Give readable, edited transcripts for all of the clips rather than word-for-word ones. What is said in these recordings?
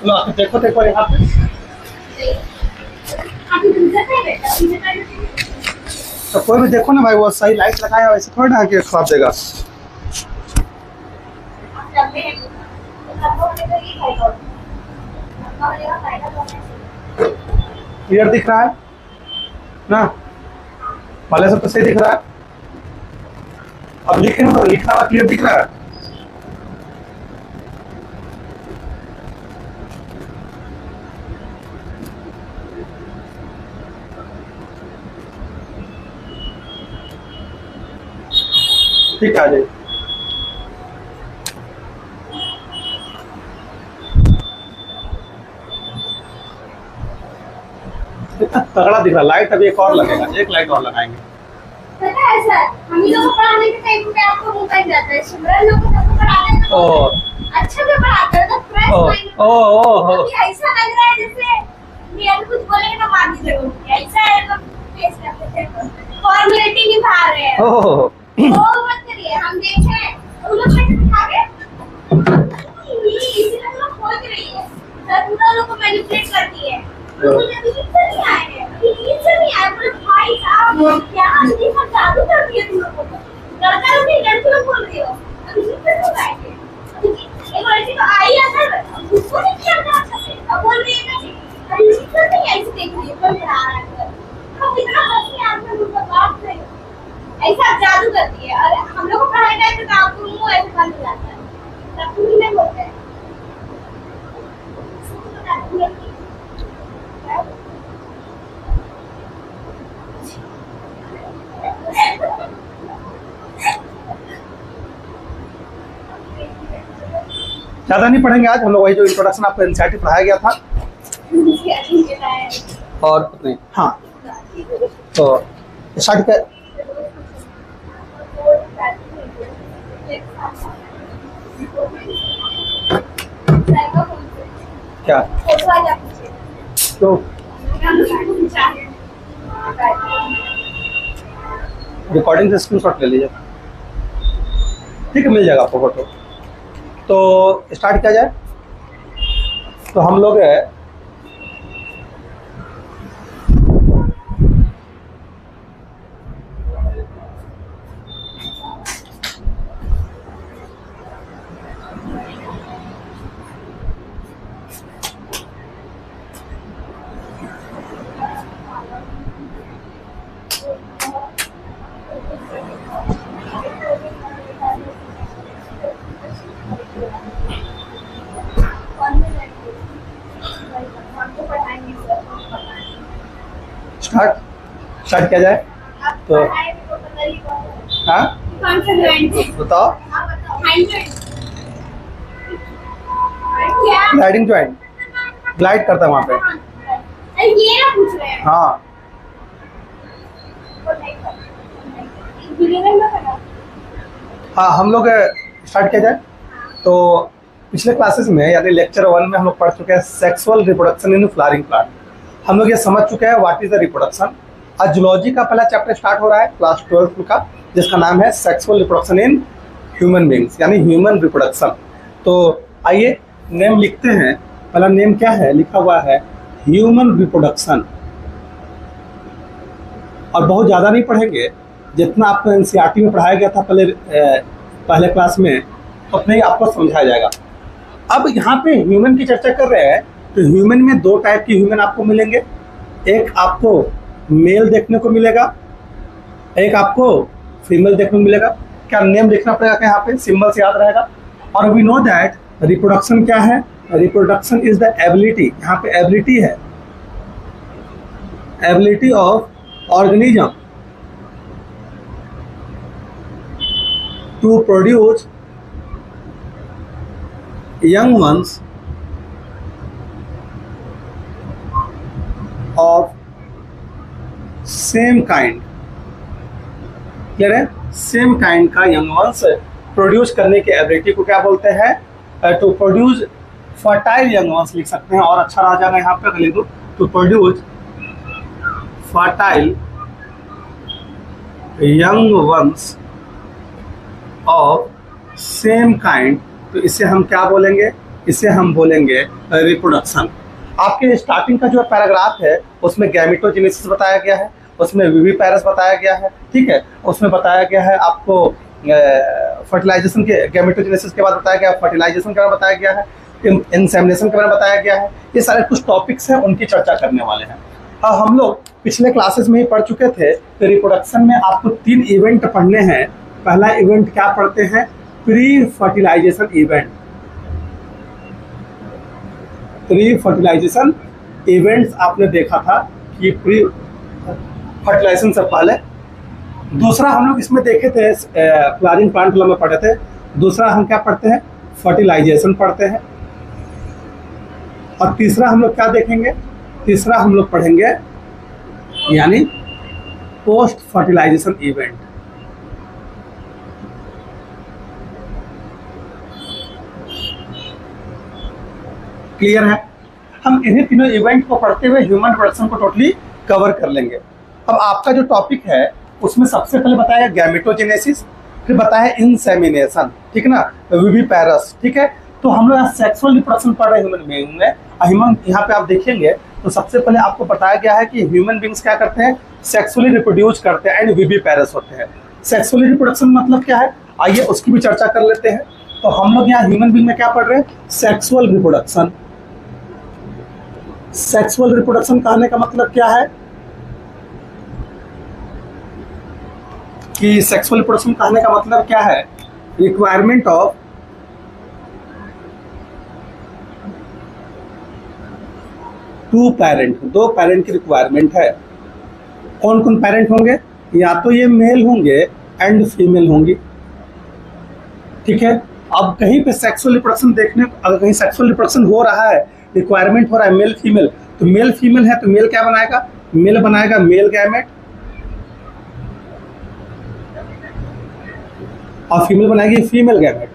लो देखो देखो यहाँ पे तो कोई भी देखो ना भाई, वो सही लाइट लगाया वैसे थोड़ी ना कि खराब देगा। क्लियर दिख रहा है ना, पहले से तो सही दिख रहा है। अब लिखना तो लिखना हुआ क्लियर दिख रहा है। ठीक आ जाए। इतना तगड़ा दिख रहा, लाइट अभी एक और लगेगा, एक लाइट और लगाएंगे। पता है सर, हम ही लोग को पढ़ाने के टाइम पे आपको मुंह कर जाता है, सिमरन लोग को सबको पढ़ाते हैं तो अच्छा से पढ़ाते हैं, तो फ्रेश माइंड अभी ऐसा लग रहा है जैसे ये अभी कुछ बोलेंगे तो मार दी जरूर, ऐसा है तो फेस करते थे, फॉर्मेलिटी निभा रहे हैं। वो मत करिए, हम देखे उन लोग कैसे दिखा गए, इसी तरह लोग खोज रही है सर, पूरा लोग को मैनिपुलेट करती है। मुझे अभी तक नहीं आए हैं, अभी से नहीं आए, बोले भाई साहब क्या अभी सब जादू कर दिया तुम लोगों को, लड़का लोग नहीं लड़की लोग बोल रही हो, अभी से नहीं आए थे, एक लड़की तो आई है सर, उसको नहीं किया था अच्छा से, अब बोल रही है कि अभी से नहीं आई, देख रही है कोई पढ़ा रहा है सर, हम इतना हंसी आते हैं उनका बात से, ऐसा जादू करती है। अरे हम लोग को पढ़ाई टाइम पे काम तो मुंह ऐसे बंद हो जाता है, तब तुम नहीं बोलते हैं। ज्यादा नहीं पढ़ेंगे आज हम लोग, वही जो इंट्रोडक्शन आपको एनसीईआरटी पढ़ाया गया था और नहीं। हाँ तो स्टार्ट कर। क्या तो रिकॉर्डिंग से स्क्रीनशॉट ले लीजिए, ठीक है, मिल जाएगा आपको फोटो। तो स्टार्ट किया जाए। तो हम लोग स्टार्ट किया जाए। तो हाँ बताओ, ग्लाइडिंग ज्वाइंट ग्लाइड करता है वहाँ पे। ये ना पूछ रहे हैं। हाँ हाँ हम लोग स्टार्ट किया जाए। तो पिछले क्लासेस में यानी लेक्चर 1 में हम लोग पढ़ चुके हैं sexual reproduction in flowering plant. हम लोग ये समझ चुके हैं व्हाट इज द रिप्रोडक्शन। आज जूलॉजी का पहला चैप्टर स्टार्ट हो रहा है क्लास 12 का, जिसका नाम है sexual reproduction in human beings यानी ह्यूमन रिप्रोडक्शन। तो आइए नेम लिखते हैं। पहला नेम क्या है, लिखा हुआ है ह्यूमन रिप्रोडक्शन। और बहुत ज़्यादा नहीं पढ़ेंगे, जितना आपको एनसीईआरटी में पढ़ाया गया था पहले क्लास में, उतना ही आपको समझाया जाएगा। अब यहाँ पे ह्यूमन की चर्चा कर रहे हैं, तो ह्यूमन में 2 टाइप की ह्यूमन आपको मिलेंगे। एक आपको मेल देखने को मिलेगा, एक आपको फीमेल देखने को मिलेगा। क्या नेम लिखना पड़ेगा क्या, यहाँ पे सिंबल से याद रहेगा। और वी नो दैट रिप्रोडक्शन क्या है, रिप्रोडक्शन इज द एबिलिटी, यहाँ पे एबिलिटी है, ability of organism to produce young ones of same kind। Clear है, सेम काइंड का यंग वंस प्रोड्यूस करने की एबिलिटी को क्या बोलते हैं, to produce fertile young ones लिख सकते हैं। और अच्छा रह जाएगा यहाँ पे लिख दो, to produce fertile young ones of same kind. तो इसे हम क्या बोलेंगे, इसे हम बोलेंगे रिप्रोडक्शन। आपके स्टार्टिंग का जो पैराग्राफ है उसमें गैमेटोजेनेसिस बताया गया है, उसमें विविपैरस बताया गया है, ठीक है। उसमें बताया गया है आपको फर्टिलाइजेशन के, गैमेटोजेनेसिस के बाद बताया गया फर्टिलाइजेशन के बारे में बताया गया है, इंसेमिनेशन के बारे में बताया गया है। ये सारे कुछ टॉपिक्स हैं, उनकी चर्चा करने वाले हैं। हम लोग पिछले क्लासेस में ही पढ़ चुके थे कि रिप्रोडक्शन में आपको 3 इवेंट पढ़ने हैं। पहला इवेंट क्या पढ़ते हैं? Pre fertilisation event. Pre fertilisation events आपने देखा था कि प्री फर्टिलाइजेशन से पहले। दूसरा हम लोग इसमें देखे थे, फ्लावरिंग प्लांट में पढ़े थे। दूसरा हम क्या पढ़ते हैं? फर्टिलाइजेशन पढ़ते हैं। और तीसरा हम लोग क्या देखेंगे? तीसरा हम लोग पढ़ेंगे यानी पोस्ट फर्टिलाइजेशन इवेंट। क्लियर है? हम इन्हीं तीनों इवेंट को पढ़ते हुए ह्यूमन रिप्रोडक्शन को टोटली कवर कर लेंगे। अब आपका जो टॉपिक है उसमें सबसे पहले बताया गैमेटोजेनेसिस, फिर बताया इंसेमिनेशन, ठीक है ना, विविपैरस, ठीक है। तो हम लोग यहाँ सेक्सुअल रिप्रोडक्शन पढ़ रहे हैं ह्यूमन बीइंग में। यहाँ पे आप देखेंगे तो सबसे पहले आपको बताया गया है कि ह्यूमन बीइंग्स क्या करते हैं? सेक्सुअली रिप्रोड्यूस करते हैं एंड विविपैरस होते हैं। सेक्सुअली रिप्रोडक्शन मतलब क्या है, आइए उसकी भी चर्चा कर लेते हैं। तो हम लोग यहाँ ह्यूमन बीइंग में क्या पढ़ रहे हैं? Sexual reproduction. सेक्सुअल रिप्रोडक्शन कहने का मतलब क्या है कि सेक्सुअल रिप्रोडक्शन कहने का मतलब क्या है? Requirement of two parent, 2 parent की रिक्वायरमेंट है। कौन कौन पैरेंट होंगे? या तो ये मेल होंगे एंड फीमेल होंगी, ठीक है। अब कहीं पे सेक्सुअल रिप्रोडक्शन देखने, अगर कहीं सेक्सुअल रिप्रोडक्शन हो रहा है, रिक्वायरमेंट हो रहा है मेल फीमेल, तो मेल फीमेल है तो मेल क्या बनाएगा? मेल बनाएगा मेल गैमेट और फीमेल बनाएगी फीमेल गैमेट।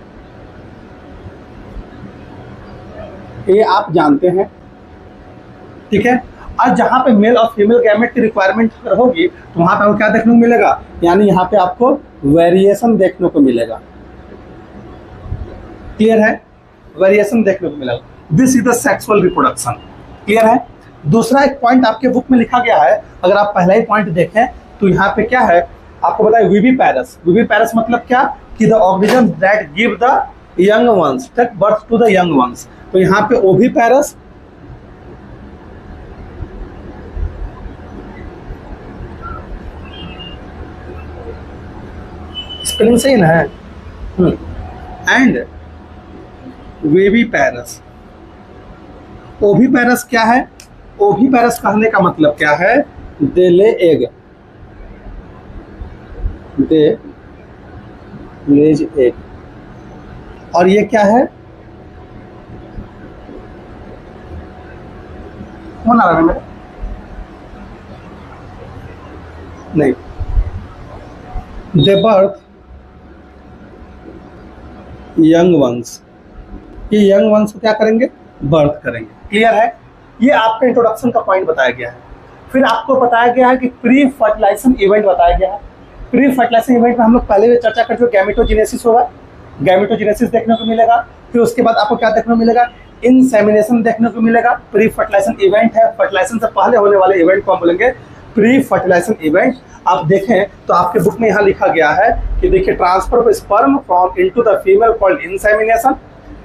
ये आप जानते हैं, ठीक है। और जहां पे मेल और फीमेल गैमेट की रिक्वायरमेंट होगी तो वहां पे आपको क्या देखने को मिलेगा? यानी यहाँ पे आपको वेरिएशन देखने को मिलेगा। क्लियर है? वेरिएशन देखने को मिलेगा। This is the sexual reproduction. Clear है? दूसरा एक पॉइंट आपके बुक में लिखा गया है, अगर आप पहला ही पॉइंट देखें तो यहाँ पे क्या है आपको बताया? विविपैरस। विविपैरस मतलब क्या? कि the organism that give the young ones, take birth to the young ones. तो यहाँ पे ओविपैरस, स्पेलिंग सही ना है, एंड विविपैरस। ओविपैरस क्या है? ओविपैरस कहने का मतलब क्या है? दे ले एग, दे लेज एग। और ये क्या है? कौन आ रहा है मेरा? नहीं, दे बर्थ यंग वंस। ये यंग वंस को क्या करेंगे? बर्थ करेंगे। क्लियर है? ये आपका इंट्रोडक्शन का पॉइंट बताया गया है। फिर आपको बताया गया है कि प्री फर्टिलाइजेशन इवेंट बताया गया है। प्री फर्टिलाइजेशन इवेंट में हम लोग पहले भी चर्चा कर चुके, गैमेटोजेनेसिस होगा, गैमेटोजेनेसिस देखने को मिलेगा। फिर उसके बाद आपको क्या देखने को मिलेगा? इंसेमिनेशन देखने को मिलेगा। प्री फर्टिलाइजेशन इवेंट है, फर्टिलाइजेशन से पहले होने वाले इवेंट को हम बोलेंगे प्री फर्टिलाइजेशन इवेंट। आप देखें तो आपके बुक में यहाँ लिखा गया है कि देखिए transfer of sperm from into the female called insemination,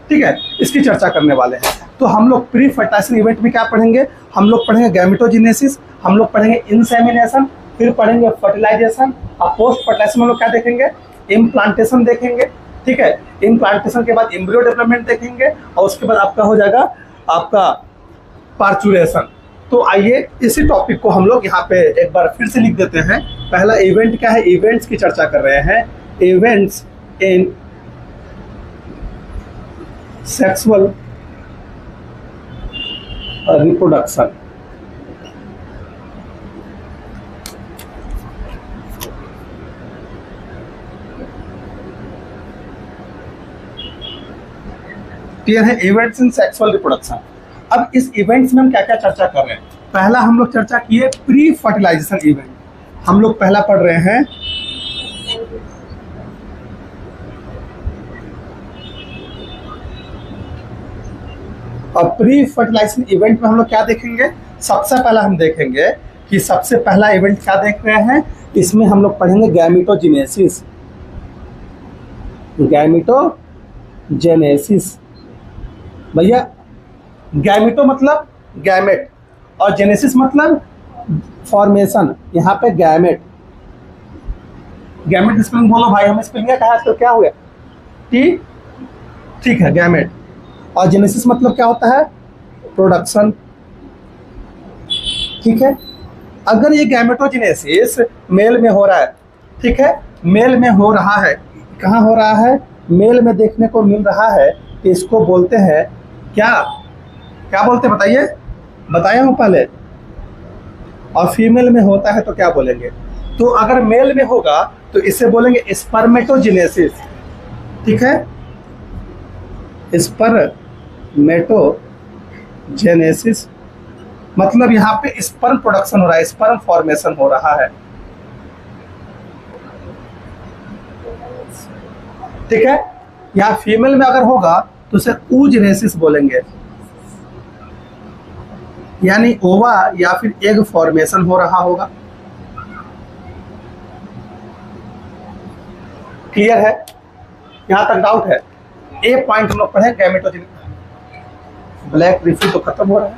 ठीक है। इसकी चर्चा करने वाले हैं। तो हम लोग प्री फर्टिलाइजेशन इवेंट में क्या पढ़ेंगे? हम लोग पढ़ेंगे गैमेटोजेनेसिस, हम लोग पढ़ेंगे इंसेमिनेशन, फिर पढ़ेंगे फर्टिलाइजेशन, और पोस्ट फर्टिलाइजेशन हम लोग क्या देखेंगे? इम्प्लांटेशन देखेंगे, ठीक है। इम्प्लांटेशन के बाद एम्ब्रियो डेवलपमेंट देखेंगे और उसके बाद आपका हो जाएगा आपका पार्चुरेशन। तो आइए इसी टॉपिक को हम लोग यहाँ पे एक बार फिर से लिख देते हैं। पहला इवेंट क्या है? इवेंट्स की चर्चा कर रहे हैं। Events in sexual reproduction. Clear है? Events in sexual reproduction. अब इस इवेंट्स में हम क्या क्या चर्चा कर रहे हैं? पहला हम लोग चर्चा किए प्री फर्टिलाइजेशन इवेंट। हम लोग पहला पढ़ रहे हैं और प्री फर्टिलाइजेशन इवेंट में हम लोग क्या देखेंगे, सबसे पहला हम देखेंगे कि सबसे पहला इवेंट क्या देख रहे हैं, इसमें हम लोग पढ़ेंगे गैमेटोजेनेसिस। गैमेटोजेनेसिस भैया, गैमेटो मतलब गैमेट और जेनेसिस मतलब फॉर्मेशन। यहाँ पे गैमेट, गैमेट स्पेलिंग बोलो भाई, हमें स्पेलिंग कहा तो क्या हुआ टी, ठीक है गैमेट। और जेनेसिस मतलब क्या होता है, प्रोडक्शन, ठीक है। अगर ये गैमेटोजेनेसिस मेल में हो रहा है, ठीक है, मेल में हो रहा है, कहाँ हो रहा है, मेल में देखने को मिल रहा है, कि इसको बोलते हैं क्या, क्या बोलते हैं बताइए, बताया हूँ पहले। और फीमेल में होता है तो क्या बोलेंगे, तो अगर मेल में होगा तो इसे बोलेंगे स्पर्मेटोजेनेसिस, ठीक है, स्पर्मेटोजेनेसिस मतलब यहाँ पे स्पर्म प्रोडक्शन हो रहा है, स्पर्म फॉर्मेशन हो रहा है, ठीक है। यहाँ फीमेल में अगर होगा तो उसे oogenesis बोलेंगे, यानी ओवा या फिर एग फॉर्मेशन हो रहा होगा। क्लियर है, यहां तक डाउट है? ए पॉइंट हम लोग पढ़े गैमेटोजेनेसिस, ब्लैक रिफिल तो खत्म हो रहा है।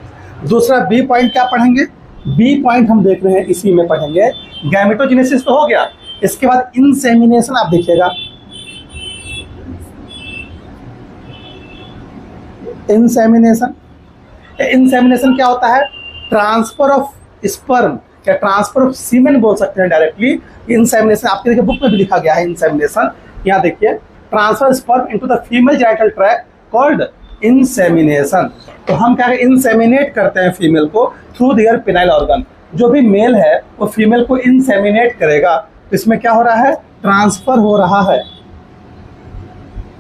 दूसरा बी पॉइंट क्या पढ़ेंगे, बी पॉइंट हम देख रहे हैं इसी में पढ़ेंगे, गैमेटोजेनेसिस तो हो गया, इसके बाद इंसेमिनेशन आप देखिएगा। इंसेमिनेशन, इंसेमिनेशन क्या होता है, ट्रांसफर ऑफ स्पर्म या ट्रांसफर ऑफ सीमेन बोल सकते हैं डायरेक्टली। इंसेमिनेशन आपके देखिए बुक में भी लिखा गया है, इंसेमिनेशन यहाँ देखिए, transfer sperm into the female genital tract called insemination. तो हम क्या इंसेमिनेट करते हैं फीमेल को थ्रू देयर पेनाइल ऑर्गन। जो भी मेल है वो फीमेल को इंसेमिनेट करेगा, तो इसमें क्या हो रहा है, ट्रांसफर हो रहा है,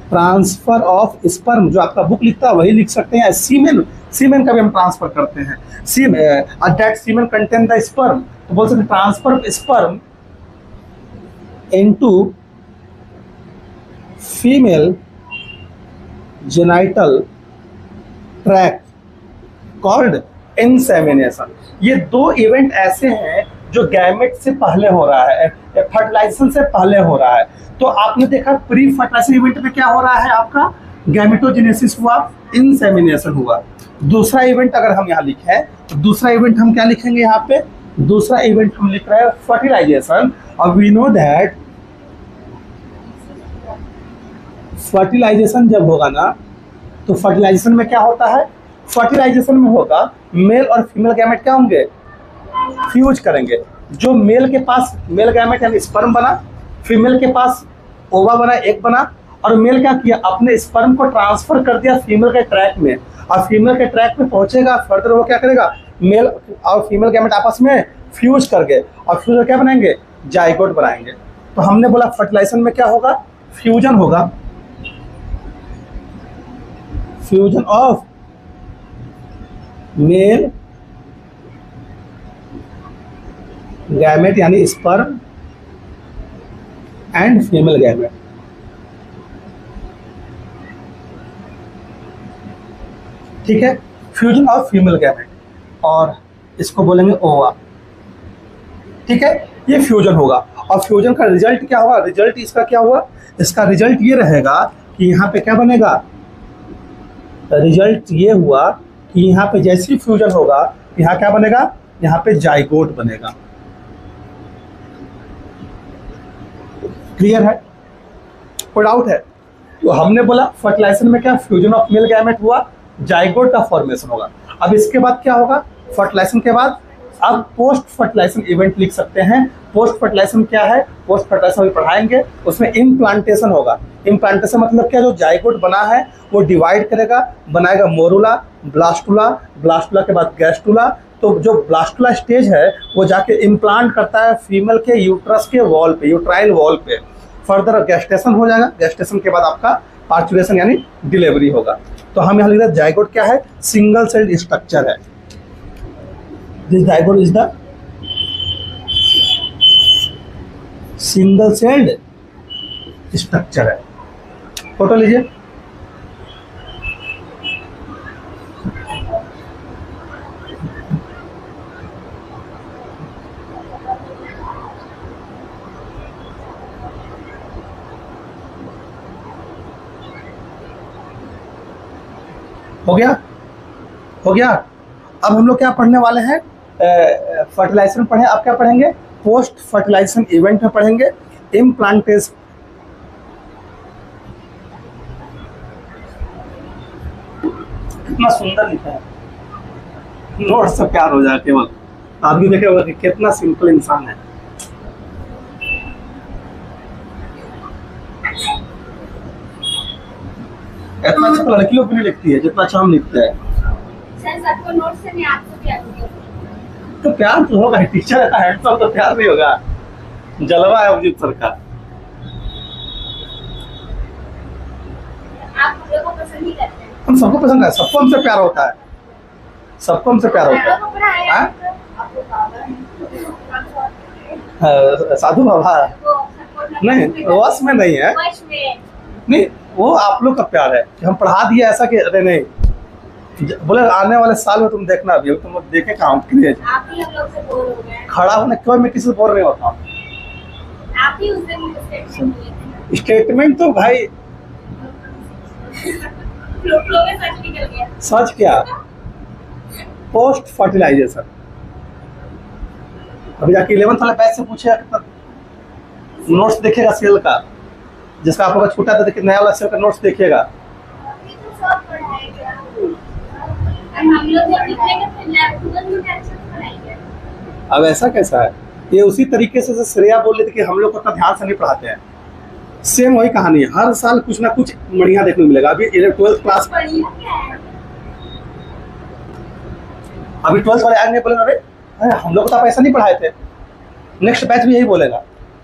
ट्रांसफर ऑफ स्पर्म, जो आपका बुक लिखता है वही लिख सकते हैं। सीमेन, सीमेन का भी हम ट्रांसफर करते हैं, that semen contain the sperm, तो बोल सकते हैं transfer of sperm into female genital tract called insemination. ये दो इवेंट ऐसे हैं जो गैमेट से पहले हो रहा है, फर्टिलाइजेशन से पहले हो रहा है। तो आपने देखा प्री फर्टिलाइजेशन इवेंट में क्या हो रहा है, आपका गैमेटोजेनेसिस हुआ, इंसेमिनेशन हुआ। दूसरा इवेंट अगर हम यहाँ लिखे तो दूसरा इवेंट हम क्या लिखेंगे, यहाँ पे दूसरा इवेंट हम लिख रहे हैं फर्टिलाइजेशन। और वी नो दैट फर्टिलाइजेशन जब होगा ना, तो फर्टिलाइजेशन में क्या होता है, फर्टिलाइजेशन में होगा मेल और फीमेल गैमेट क्या होंगे, फ्यूज करेंगे। जो मेल के पास मेल गैमेट यानी स्पर्म बना, फीमेल के पास ओवा बना, एग बना, और मेल क्या किया, अपने स्पर्म को ट्रांसफर कर दिया फीमेल के ट्रैक में, और फीमेल के ट्रैक में पहुंचेगा, फर्दर वो क्या करेगा, मेल और फीमेल गैमेट आपस में फ्यूज कर गए, और फ्यूज क्या बनाएंगे, जाइगोट बनाएंगे। तो हमने बोला फर्टिलाइजेशन में क्या होगा, फ्यूजन होगा, फ्यूजन ऑफ मेल गैमेट यानी स्पर्म एंड फीमेल गैमेट। ठीक है, फ्यूजन ऑफ फीमेल गैमेट, और इसको बोलेंगे ओवा। ठीक है, ये फ्यूजन होगा, और फ्यूजन का रिजल्ट क्या होगा, रिजल्ट इसका क्या हुआ, इसका रिजल्ट ये रहेगा कि यहाँ पे क्या बनेगा, रिजल्ट ये हुआ कि यहाँ पे जैसे ही फ्यूजन होगा यहाँ क्या बनेगा, यहाँ पे जाइगोट बनेगा। क्लियर है, कोई डाउट है? तो हमने बोला फर्टिलाइजेशन में क्या, फ्यूजन ऑफ मेल गैमेट हुआ, जाइगोट का फॉर्मेशन होगा। अब इसके बाद क्या होगा, फर्टिलाइजेशन के बाद अब पोस्ट फर्टिलाइजेशन इवेंट लिख सकते हैं। पोस्ट फर्टिलाइजेशन क्या है, पोस्ट फर्टिलाइजेशन अभी पढ़ाएंगे, उसमें इम्प्लांटेशन होगा। इम्प्लांटेशन मतलब क्या, जो जाइगोट बना है वो डिवाइड करेगा, बनाएगा मोरुला, ब्लास्टुला, ब्लास्टुला के बाद गैस्टुला। तो जो ब्लास्टुला स्टेज है वो जाके इम्प्लांट करता है फीमेल के यूट्रस के वॉल पे, यूट्राइल वॉल पे। फर्दर गेस्टेशन हो जाएगा, गेस्टेशन के बाद आपका पार्चुरेशन यानी डिलीवरी होगा। तो हम यहाँ लिख रहे हैं जाइगोट क्या है, सिंगल सेल्ड स्ट्रक्चर है। This zygote is the single celled structure है। फोटो लीजिए। हो गया, हो गया। अब हम लोग क्या पढ़ने वाले हैं, फर्टिलाइजेशन पढ़े। अब क्या पढ़ेंगे, पोस्ट फर्टिलाइजेशन इवेंट में पढ़ेंगे इम्प्लांटेशन। कितना सुंदर लिखा है, नोट से प्यार हो जाए केवल। आदमी देखे होगा कि कितना सिंपल इंसान है। इतना अच्छा तो लड़की लोग भी नहीं लिखती है जितना अच्छा हम लिखते हैं। सर सबको नोट से मैं आपसे प्यार करूंगा। तो प्यार तो होगा, टीचर है हैंडसम, तो प्यार नहीं होगा। जलवा है अभिजीत सर का। आप हम लोग को पसंद ही करते हैं। हम सबको पसंद है, सबको हमसे प्यार होता है, सबको हमसे प्यार होता आपको पढ़ाया है। आपको बाबा है। साधु बाबा नहीं, वश में नहीं है, वश में नहीं वो आप लोग का प्यार है कि हम पढ़ा दिए ऐसा कि अरे नहीं बोले आने वाले साल में तुम देखना, अभी तुम देखे काम क्रिए आप ही हम लोग से बोर हो गए। खड़ा होने क्यों, मैं किसी से बोल नहीं होता हूँ। आप ही उस दिन स्टेटमेंट दिए थे। स्टेटमेंट तो भाई फ्लो में सच निकल गया। सच क्या, पोस्ट फर्टिलाइजेशन। अभी जाके 11th वाले बैच से पूछेगा कितना नोट्स देखेगा सेल का, जिसका आप लोग का छूटा था, देखिए नया वाला सेल का नोट्स देखिएगा। अभी तो सब पढ़ाएगा। हम लोग जब निकलेंगे फिर लैब तुरंत में टेंशन पढ़ाएंगे। अब ऐसा कैसा है, ये उसी तरीके से श्रेया बोल रही थी कि हम लोग को इतना ध्यान से नहीं पढ़ाते हैं। सेम वही कहानी है, हर साल कुछ ना कुछ बढ़िया देखने को मिलेगा। अभी 12th क्लास, बढ़िया क्या है? अभी 12th वाले आएंगे बोलेंगे अरे हम लोग तो आप ऐसा नहीं पढ़ाए थे। नेक्स्ट बैच भी यही बोलेगा।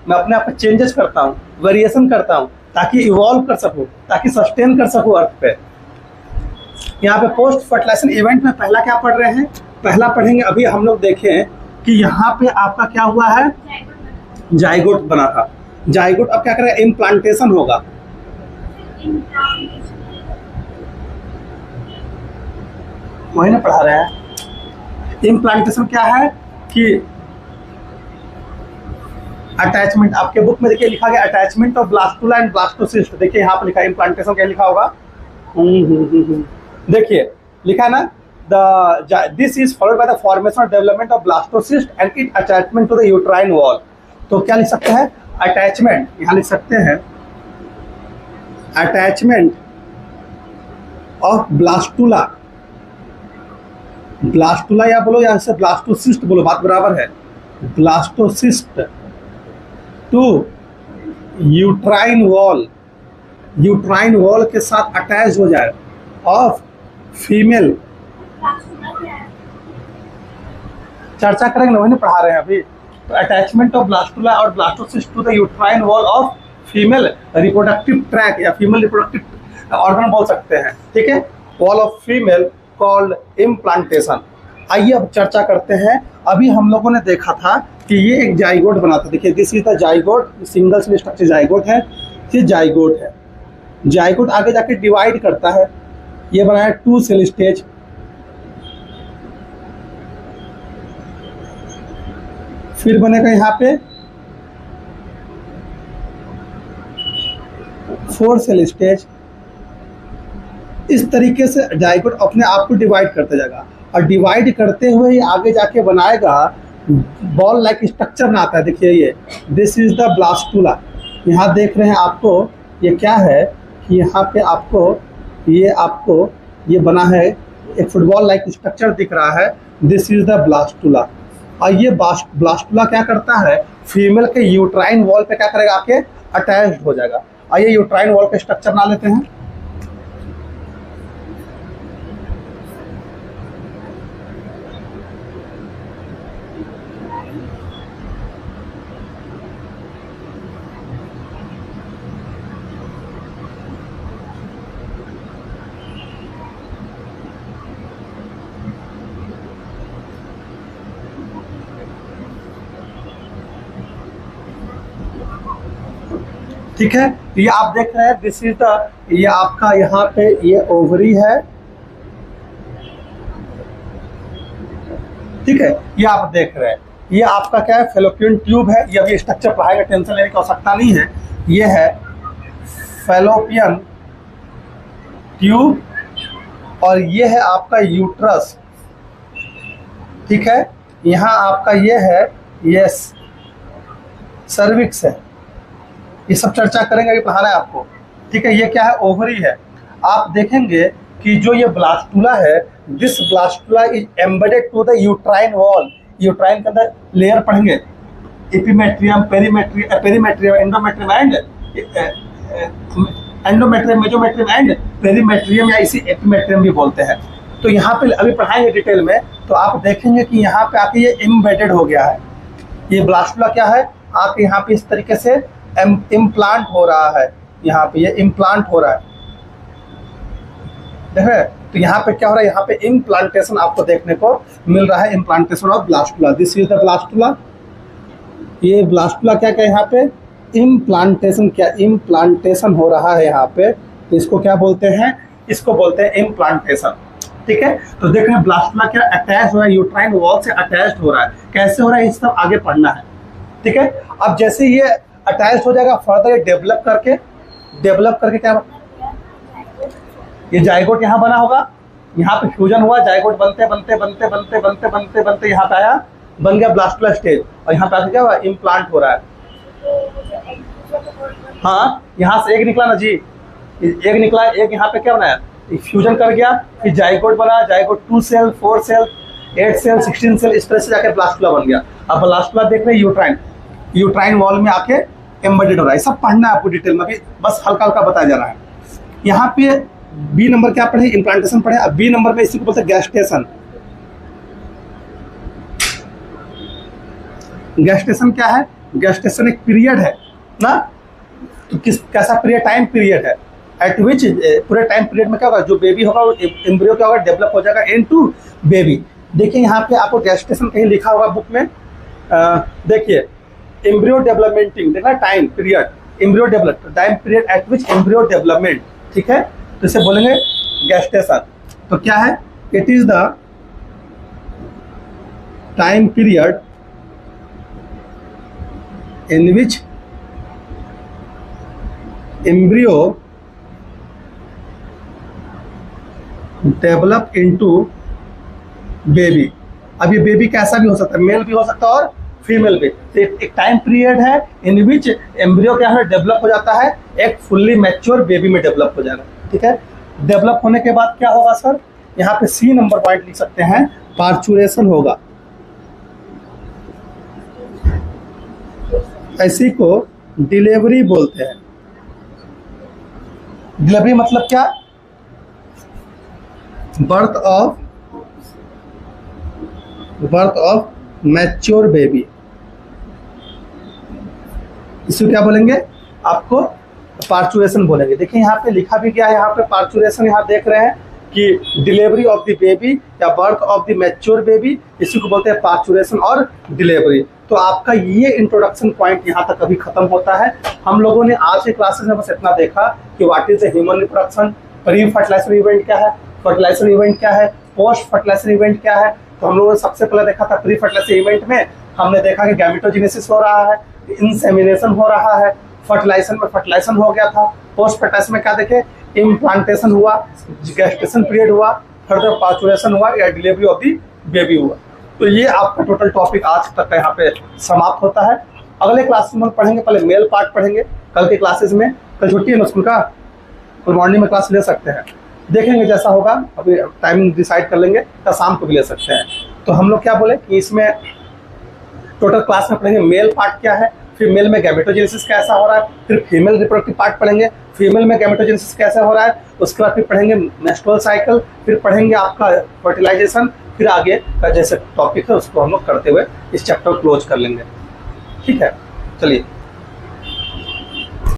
मैं अपने आप में चेंजेस करता हूँ, वेरिएशन करता हूँ, ताकि इवॉल्व कर सकूँ, ताकि सस्टेन कर सकूँ अर्थ पे। यहाँ पे पोस्ट फर्टिलाइजेशन इवेंट में पहला क्या पढ़ रहे हैं, पहला पढ़ेंगे। अभी हम लोग देखें कि यहाँ पे आपका क्या हुआ है, जाइगोट बना था। जाइगोट अब क्या करेगा, इम्प्लांटेशन होगा। वही ना पढ़ा रहे हैं। इम्प्लांटेशन क्या है कि अटैचमेंट, आपके बुक में देखिए लिखा गया attachment of blastula and blastocyst. देखिए यहाँ पे लिखा है इम्प्लांटेशन, क्या लिखा होगा, देखिए लिखा है ना, this is followed by the formation और development of blastocyst and it attachment to the uterine wall. तो क्या लिख सकते हैं, अटैचमेंट, यहाँ लिख सकते हैं अटैचमेंट ऑफ ब्लास्टुला, ब्लास्टुला या बोलो या से ब्लास्टोसिस्ट बोलो, बात बराबर है, blastocyst to uterine wall, uterine wall के साथ अटैच हो जाए ऑफ फीमेल। चर्चा करेंगे, वही पढ़ा रहे हैं अभी। तो अटैचमेंट ऑफ ब्लास्टुला और blastocyst to the uterine wall of female reproductive tract या फीमेल रिप्रोडक्टिव ऑर्गन बोल सकते हैं, ठीक है, wall of female called implantation. आइए अब चर्चा करते हैं। अभी हम लोगों ने देखा था कि ये एक जाइगोट बना था। देखिए this is the zygote, single cell structure zygote है, ये जाइगोट है। जाइगोट आगे जाके डिवाइड करता है, ये बना है 2 सेल स्टेज। फिर बनेगा यहाँ पे 4 सेल स्टेज। इस तरीके से जाइगोट अपने आप को डिवाइड करते जाएगा और डिवाइड करते हुए ही आगे जाके बनाएगा बॉल लाइक स्ट्रक्चर बनाता है। देखिए ये दिस इज द ब्लास्टुला। यहाँ देख रहे हैं आपको ये क्या है कि यहाँ पे आपको ये बना है, एक फुटबॉल लाइक स्ट्रक्चर दिख रहा है, दिस इज द ब्लास्टुला। और ये ब्लास्टुला क्या करता है, फीमेल के यूट्राइन वॉल पे क्या करेगा, आके अटैच्ड हो जाएगा। आइए यूट्राइन वॉल का स्ट्रक्चर बना लेते हैं। ठीक है, ये आप देख रहे हैं दिस इज द, ये आपका यहाँ पे ये ओवरी है, ठीक है, ये आप देख रहे हैं। ये आपका क्या है, फेलोपियन ट्यूब है। ये अभी स्ट्रक्चर पढ़ाएगा, टेंशन लेने की आवश्यकता नहीं है। ये है फेलोपियन ट्यूब और ये है आपका यूट्रस, ठीक है। यहाँ आपका ये है, ये सर्विक्स है। ये सब चर्चा करेंगे, अभी पढ़ाना है आपको, ठीक है। ये क्या है, ओवरी है। आप देखेंगे कि जो ये ब्लास्टुला है, this blastula is embedded to the uterine wall. Uterine के अंदर लेयर पढ़ेंगे, epimetrium, perimetrium, endometrium and endometrium, mesometrium and perimetrium, या इसी एपिमेट्रियम भी बोलते हैं। तो यहाँ पे अभी पढ़ाएंगे डिटेल में, तो आप देखेंगे कि यहाँ पे आके ये एम्बेडेड हो गया है। ये ब्लास्टुला क्या है, आके यहाँ पे इस तरीके से इम्प्लांट हो रहा है, यहाँ पे ये इम्प्लांट हो रहा है, देख रहे हैं। तो यहाँ पे क्या हो रहा है, यहाँ पे इम्प्लांटेशन आपको देखने को मिल रहा है, implantation of blastula. This is the blastula. ये ब्लास्टुला क्या क्या यहाँ पे इम्प्लांटेशन, क्या इम्प्लांटेशन हो रहा है यहाँ पे, तो इसको क्या बोलते हैं, इसको बोलते हैं इम्प्लांटेशन, ठीक है। तो देख रहे हैं ब्लास्टुला क्या अटैच हो रहा है, यूट्राइन वॉल से अटैच हो रहा है। कैसे हो रहा है, इस सब आगे पढ़ना है, ठीक है। अब जैसे ये अटैच हो जाएगा, फर्दर ये डेवलप करके क्या, ये जाइगोट यहाँ बना होगा, यहाँ पे फ्यूजन हुआ, जाइगोट बनते बनते बनते बनते बनते बनते बनते यहाँ पे आया, बन गया ब्लास्टुला स्टेज, और यहाँ पे आके क्या हुआ, इम्प्लांट हो रहा है। हाँ, यहाँ से एक निकला ना जी, एक निकला, एक यहाँ पे क्या बनाया, फ्यूजन कर गया, फिर जाइगोट बना, zygote 2 cell, 4 cell, 8 cell, 16 cell, इस तरह से जाकर ब्लास्टुला बन गया। अब ब्लास्टुला देख रहे हैं यूट्राइन वॉल में आके एम्बेडेड हो रहा है। सब पढ़ना है आपको डिटेल में, अभी बस हल्का हल्का बताया जा रहा है। यहाँ पे बी नंबर क्या पढ़े, इम्प्लांटेशन पढ़े। अब बी नंबर में इसी को बोलते हैं गैस्टेशन। गैस्टेशन क्या है, गैस्टेशन एक पीरियड है ना, तो कैसा पीरियड, टाइम पीरियड है, एट विच पूरे टाइम पीरियड में क्या होगा, जो बेबी होगा वो एम्ब्रियो क्या होगा, डेवलप हो जाएगा इनटू बेबी। देखिए यहाँ पे आपको गैस्टेशन कहीं लिखा होगा बुक में, देखिए एम्ब्रियो डेवलपमेंटिंग, देखना time period, embryo develop, time period eight विच एम्ब्रियो डेवलपमेंट, ठीक है। तो इसे बोलेंगे गैस्टेशन। तो क्या है, it is the time period in which embryo develop into baby. अब ये बेबी कैसा भी हो सकता है, मेल भी हो सकता है और फीमेल भी। तो एक टाइम पीरियड है इन विच एम्ब्रियो क्या है, डेवलप हो जाता है, एक फुल्ली मैच्योर बेबी में डेवलप हो जाएगा, ठीक है। डेवलप होने के बाद क्या होगा सर, यहाँ पे सी नंबर पॉइंट लिख सकते हैं, पार्चुरेशन होगा। इसी को डिलीवरी बोलते हैं। डिलीवरी मतलब क्या, बर्थ ऑफ मैच्योर बेबी। इसको क्या बोलेंगे, आपको पार्चुरेशन बोलेंगे। देखिए यहाँ पे लिखा भी गया है, यहाँ पे पार्चुरेशन, यहाँ देख रहे हैं कि डिलीवरी ऑफ द बेबी या birth of the mature baby, इसी को बोलते हैं पार्चुरेशन और डिलीवरी। तो आपका ये इंट्रोडक्शन पॉइंट यहाँ तक अभी खत्म होता है। हम लोगों ने आज के क्लासेस में बस इतना देखा कि what is the human reproduction, pre fertilisation event क्या है, फर्टिलाइजेशन इवेंट क्या है, पोस्ट फर्टिलाइजेशन इवेंट क्या है। तो हम लोगों ने सबसे पहले देखा था प्री फर्टिलाइजेशन इवेंट में हमने देखा कि गैमेटोजेनेसिस हो रहा है, इंसेमिनेशन हो रहा है, फर्टिलाइजेशन में फर्टिलाइजेशन हो गया था। पोस्ट फर्टिलाइजेशन में क्या देखे, इम्प्लांटेशन हुआ, गेस्टेशन पीरियड हुआ, फर्दर पार्चुरेशन हुआ या डिलीवरी ऑफ दी बेबी हुआ। तो ये आपका टोटल टॉपिक आज तक का यहाँ पे समाप्त होता है। अगले क्लास में हम पढ़ेंगे, पहले मेल पार्ट पढ़ेंगे कल के क्लासेस में। कल छुट्टी है ना स्कूल का, कल मॉर्निंग में क्लास ले सकते हैं, देखेंगे जैसा होगा, अभी टाइमिंग डिसाइड कर लेंगे, या शाम को भी ले सकते हैं। तो हम लोग क्या बोले कि इसमें टोटल क्लास में पढ़ेंगे मेल पार्ट क्या है, फिर मेल में गैमेटोजेनेसिस कैसा हो रहा है, फिर फीमेल रिप्रोडक्टिव पार्ट पढ़ेंगे, फीमेल में गैमेटोजेनेसिस कैसा हो रहा है, उसके बाद फिर पढ़ेंगे मेंस्ट्रुअल साइकिल, फिर पढ़ेंगे आपका फर्टिलाइजेशन, फिर आगे का जैसे टॉपिक है उसको हम लोग करते हुए इस चैप्टर क्लोज कर लेंगे। ठीक है, चलिए।